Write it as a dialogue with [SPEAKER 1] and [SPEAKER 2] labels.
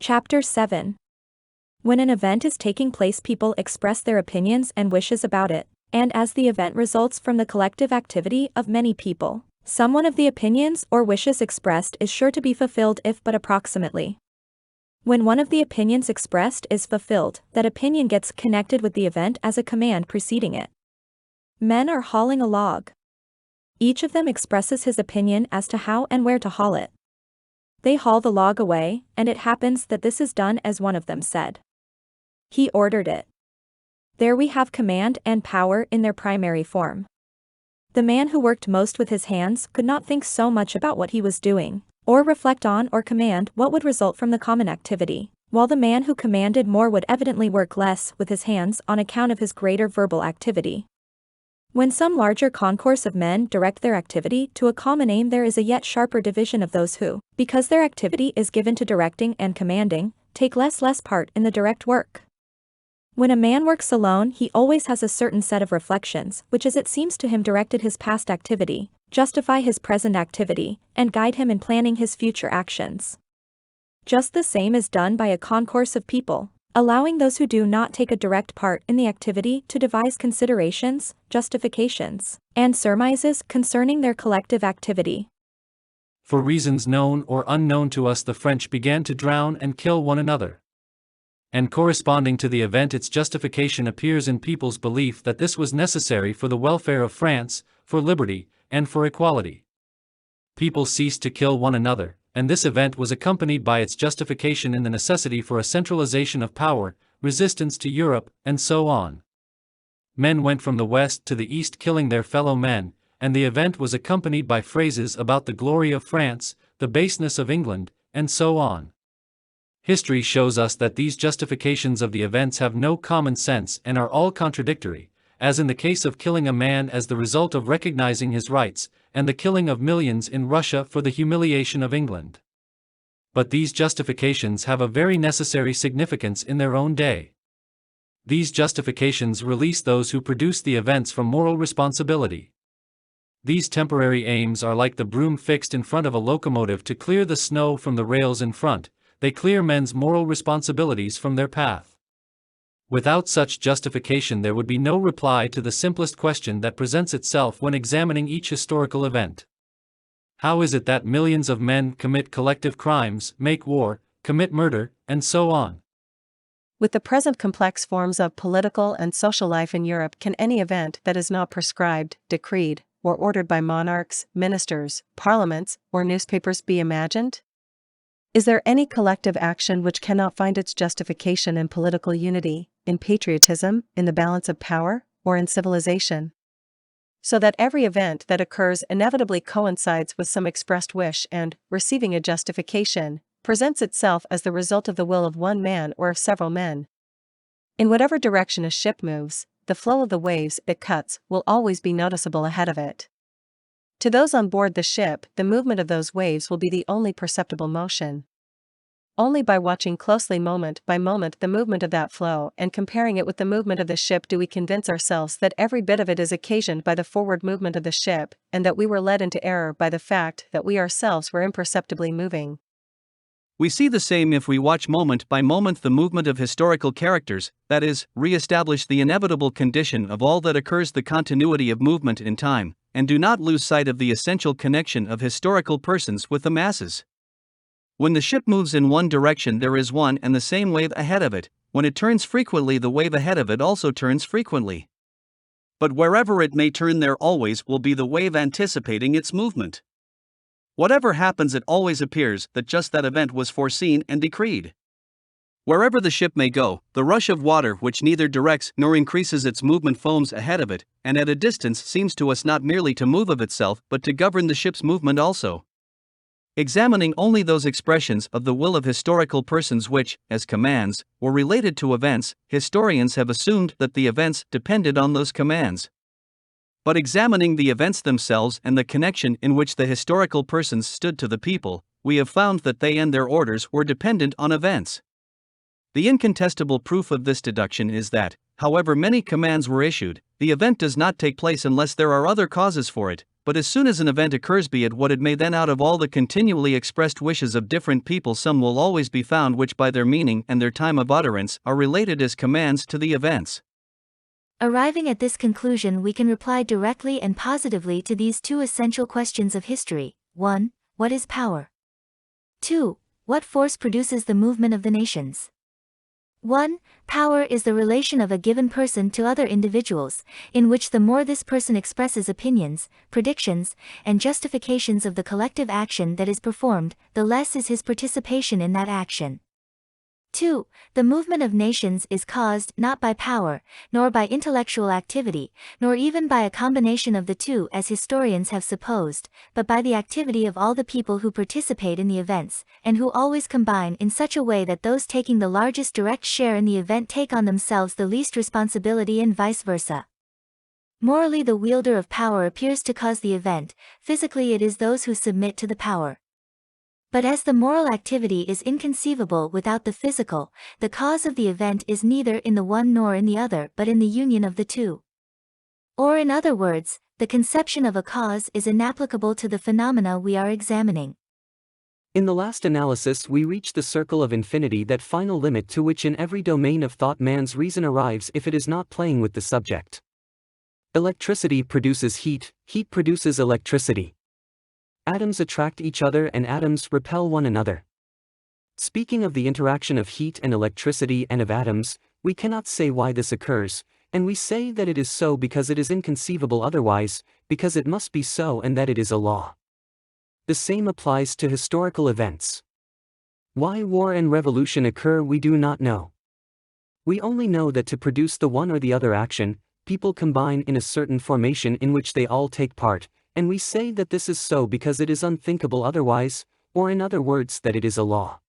[SPEAKER 1] Chapter 7. When an event is taking place, people express their opinions and wishes about it, and as the event results from the collective activity of many people, some one of the opinions or wishes expressed is sure to be fulfilled if but approximately. When one of the opinions expressed is fulfilled, that opinion gets connected with the event as a command preceding it. Men are hauling a log. Each of them expresses his opinion as to how and where to haul it. They haul the log away, and it happens that this is done as one of them said. He ordered it. There we have command and power in their primary form. The man who worked most with his hands could not think so much about what he was doing, or reflect on or command what would result from the common activity, while the man who commanded more would evidently work less with his hands on account of his greater verbal activity. When some larger concourse of men direct their activity to a common aim, there is a yet sharper division of those who, because their activity is given to directing and commanding, take less part in the direct work. When a man works alone, he always has a certain set of reflections, which as it seems to him directed his past activity, justify his present activity, and guide him in planning his future actions. Just the same is done by a concourse of people, allowing those who do not take a direct part in the activity to devise considerations, justifications, and surmises concerning their collective activity.
[SPEAKER 2] For reasons known or unknown to us, the French began to drown and kill one another. And corresponding to the event, its justification appears in people's belief that this was necessary for the welfare of France, for liberty, and for equality. People ceased to kill one another, and this event was accompanied by its justification in the necessity for a centralization of power, resistance to Europe, and so on. Men went from the west to the east killing their fellow men, and the event was accompanied by phrases about the glory of France, the baseness of England, and so on. History shows us that these justifications of the events have no common sense and are all contradictory, as in the case of killing a man as the result of recognizing his rights, and the killing of millions in Russia for the humiliation of England. But these justifications have a very necessary significance in their own day. These justifications release those who produce the events from moral responsibility. These temporary aims are like the broom fixed in front of a locomotive to clear the snow from the rails in front. They clear men's moral responsibilities from their path. Without such justification, there would be no reply to the simplest question that presents itself when examining each historical event. How is it that millions of men commit collective crimes, make war, commit murder, and so on?
[SPEAKER 3] With the present complex forms of political and social life in Europe, can any event that is not prescribed, decreed, or ordered by monarchs, ministers, parliaments, or newspapers be imagined? Is there any collective action which cannot find its justification in political unity, in patriotism, in the balance of power, or in civilization? So that every event that occurs inevitably coincides with some expressed wish and, receiving a justification, presents itself as the result of the will of one man or of several men. In whatever direction a ship moves, the flow of the waves it cuts will always be noticeable ahead of it. To those on board the ship, the movement of those waves will be the only perceptible motion. Only by watching closely moment by moment the movement of that flow and comparing it with the movement of the ship do we convince ourselves that every bit of it is occasioned by the forward movement of the ship, and that we were led into error by the fact that we ourselves were imperceptibly moving.
[SPEAKER 4] We see the same if we watch moment by moment the movement of historical characters, that is, re-establish the inevitable condition of all that occurs, the continuity of movement in time, and do not lose sight of the essential connection of historical persons with the masses. When the ship moves in one direction, there is one and the same wave ahead of it. When it turns frequently, the wave ahead of it also turns frequently. But wherever it may turn, there always will be the wave anticipating its movement. Whatever happens, it always appears that just that event was foreseen and decreed. Wherever the ship may go, the rush of water, which neither directs nor increases its movement, foams ahead of it, and at a distance seems to us not merely to move of itself but to govern the ship's movement also. Examining only those expressions of the will of historical persons which, as commands, were related to events, historians have assumed that the events depended on those commands. But examining the events themselves and the connection in which the historical persons stood to the people, we have found that they and their orders were dependent on events. The incontestable proof of this deduction is that, however many commands were issued, the event does not take place unless there are other causes for it, but as soon as an event occurs, be it what it may, then out of all the continually expressed wishes of different people some will always be found which by their meaning and their time of utterance are related as commands to the events.
[SPEAKER 5] Arriving at this conclusion, we can reply directly and positively to these two essential questions of history. 1. What is power? 2. What force produces the movement of the nations? 1. Power is the relation of a given person to other individuals, in which the more this person expresses opinions, predictions, and justifications of the collective action that is performed, the less is his participation in that action. 2. The movement of nations is caused not by power, nor by intellectual activity, nor even by a combination of the two as historians have supposed, but by the activity of all the people who participate in the events, and who always combine in such a way that those taking the largest direct share in the event take on themselves the least responsibility and vice versa. Morally, the wielder of power appears to cause the event; physically it is those who submit to the power. But as the moral activity is inconceivable without the physical, the cause of the event is neither in the one nor in the other but in the union of the two. Or in other words, the conception of a cause is inapplicable to the phenomena we are examining.
[SPEAKER 6] In the last analysis we reach the circle of infinity, that final limit to which in every domain of thought man's reason arrives if it is not playing with the subject. Electricity produces heat, heat produces electricity. Atoms attract each other and atoms repel one another. Speaking of the interaction of heat and electricity and of atoms, we cannot say why this occurs, and we say that it is so because it is inconceivable otherwise, because it must be so and that it is a law. The same applies to historical events. Why war and revolution occur we do not know. We only know that to produce the one or the other action, people combine in a certain formation in which they all take part, and we say that this is so because it is unthinkable otherwise, or in other words that it is a law.